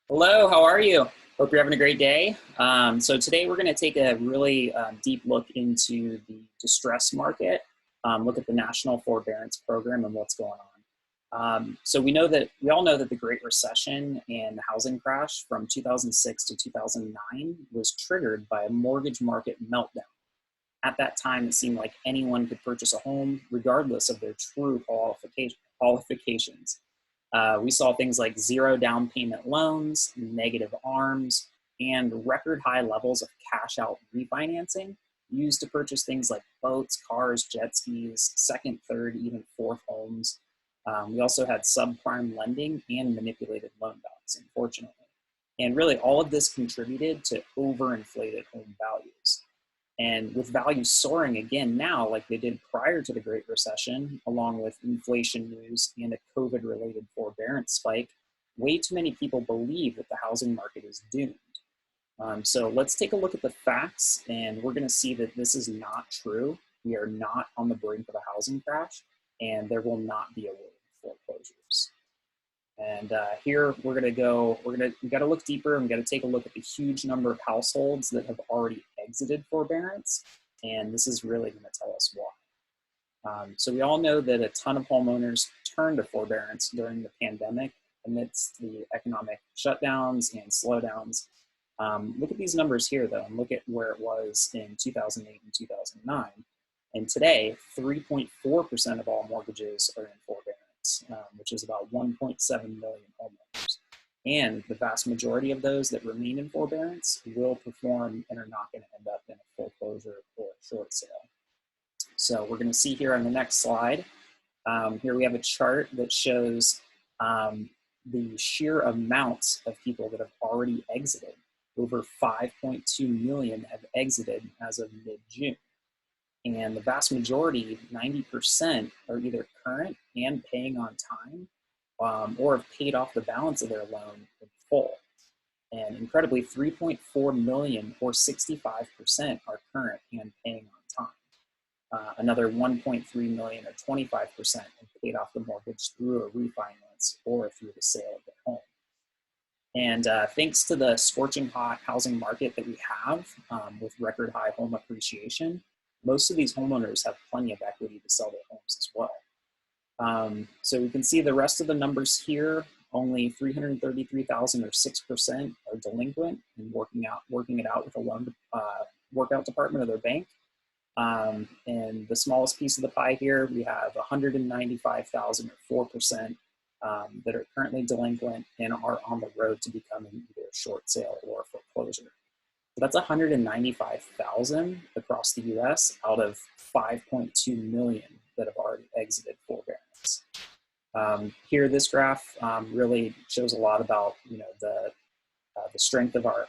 Hello, how are you? Hope you're having a great day. So today we're going to take a really deep look into the distress market, look at the National Forbearance Program and what's going on. So we all know that the Great Recession and the housing crash from 2006 to 2009 was triggered by a mortgage market meltdown. At that time, it seemed like anyone could purchase a home regardless of their true qualifications. We saw things like zero down payment loans, negative ARMs, and record high levels of cash out refinancing used to purchase things like boats, cars, jet skis, second, third, even fourth homes. We also had subprime lending and manipulated loan docs, unfortunately. And really, all of this contributed to overinflated home values. And with values soaring again now, like they did prior to the Great Recession, along with inflation news and a COVID-related forbearance spike, way too many people believe that the housing market is doomed. So let's take a look at the facts, and we're going to see that this is not true. We are not on the brink of a housing crash, and there will not be a wave of foreclosures. And here we got to look deeper, and we got to take a look at the huge number of households that have already exited forbearance. And this is really going to tell us why. So we all know that a ton of homeowners turned to forbearance during the pandemic amidst the economic shutdowns and slowdowns. Look at these numbers here, though, and look at where it was in 2008 and 2009. And today, 3.4% of all mortgages are in forbearance, which is about 1.7 million homeowners. And the vast majority of those that remain in forbearance will perform and are not going to end up in a foreclosure or a short sale. So we're going to see here on the next slide. Here we have a chart that shows the sheer amount of people that have already exited. Over 5.2 million have exited as of mid-June. And the vast majority, 90%, are either current and paying on time or have paid off the balance of their loan in full. And incredibly, 3.4 million or 65% are current and paying on time. Another 1.3 million or 25% have paid off the mortgage through a refinance or through the sale of their home. And thanks to the scorching hot housing market that we have with record high home appreciation, most of these homeowners have plenty of equity to sell their homes as well. So we can see the rest of the numbers here. Only 333,000 or 6% are delinquent and working it out with a loan workout department of their bank. And the smallest piece of the pie here, we have 195,000 or 4% that are currently delinquent and are on the road to becoming either a short sale or a foreclosure. So that's 195,000 across the US out of 5.2 million that have already exited forbearance. Here, this graph really shows a lot about the strength of our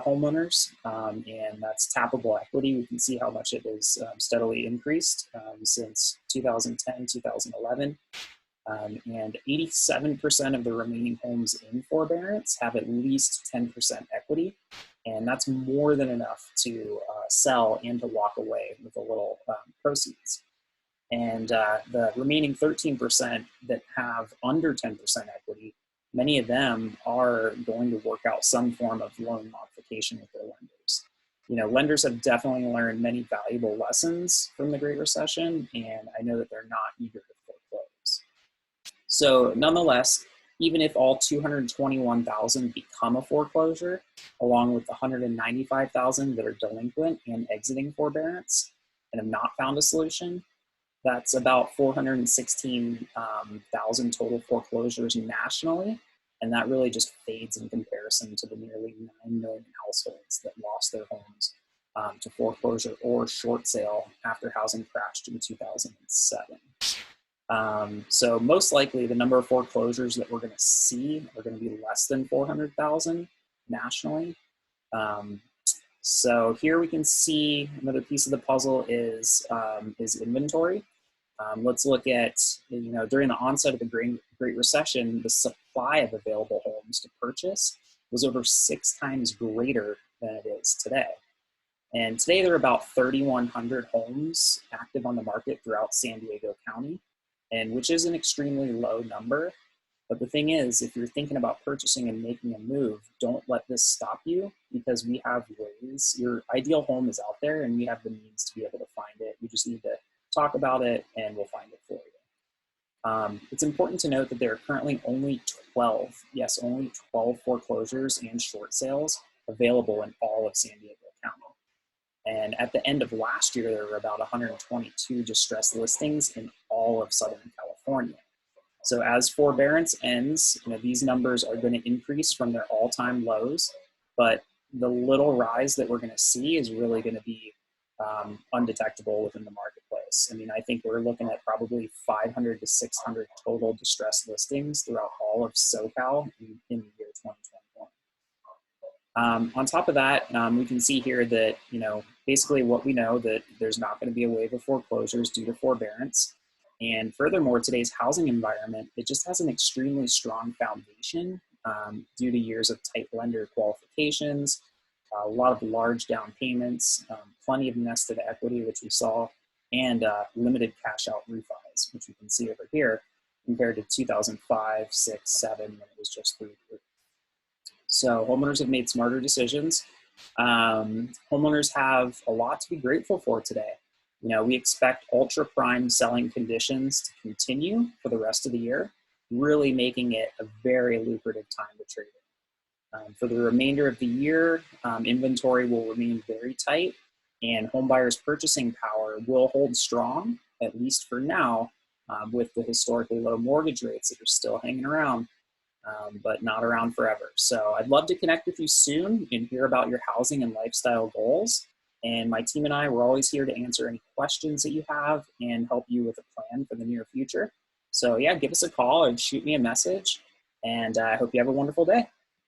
homeowners, and that's tappable equity. We can see how much it has steadily increased since 2010, 2011. And 87% of the remaining homes in forbearance have at least 10% equity, and that's more than enough to sell and to walk away with a little proceeds. And the remaining 13% that have under 10% equity, many of them are going to work out some form of loan modification with their lenders. Lenders have definitely learned many valuable lessons from the Great Recession, and I know that they're not eager to foreclose. So nonetheless, even if all 221,000 become a foreclosure, along with the 195,000 that are delinquent and exiting forbearance and have not found a solution, that's about 416,000 total foreclosures nationally. And that really just fades in comparison to the nearly 9 million households that lost their homes to foreclosure or short sale after housing crashed in 2007. So most likely the number of foreclosures that we're going to see are going to be less than 400,000 nationally. So here we can see another piece of the puzzle is inventory. Let's look at, during the onset of the Great Recession, the supply of available homes to purchase was over 6 times greater than it is today. And today there are about 3,100 homes active on the market throughout San Diego County, and which is an extremely low number. But the thing is, if you're thinking about purchasing and making a move, don't let this stop you, because we have ways. Your ideal home is out there and we have the means to be able to find it. You just need to talk about it and we'll find it for you. It's important to note that there are currently only 12, yes, only 12 foreclosures and short sales available in all of San Diego County. And at the end of last year, there were about 122 distressed listings in all of Southern California. So as forbearance ends, these numbers are going to increase from their all-time lows, but the little rise that we're going to see is really going to be undetectable within the marketplace. I mean, I think we're looking at probably 500 to 600 total distressed listings throughout all of SoCal in the year 2021. On top of that, we can see here that, basically what we know, that there's not going to be a wave of foreclosures due to forbearance. And furthermore, today's housing environment, it just has an extremely strong foundation due to years of tight lender qualifications, a lot of large down payments, plenty of nested equity, which we saw, and limited cash out refis, which you can see over here, compared to 2005, 6, 7, when it was just 3. So homeowners have made smarter decisions. Homeowners have a lot to be grateful for today. We expect ultra prime selling conditions to continue for the rest of the year, really making it a very lucrative time to trade in. For the remainder of the year, inventory will remain very tight, and home buyers' purchasing power will hold strong, at least for now, with the historically low mortgage rates that are still hanging around, but not around forever. So I'd love to connect with you soon and hear about your housing and lifestyle goals. And my team and I, we're always here to answer any questions that you have and help you with a plan for the near future. So yeah, give us a call or shoot me a message, and I hope you have a wonderful day.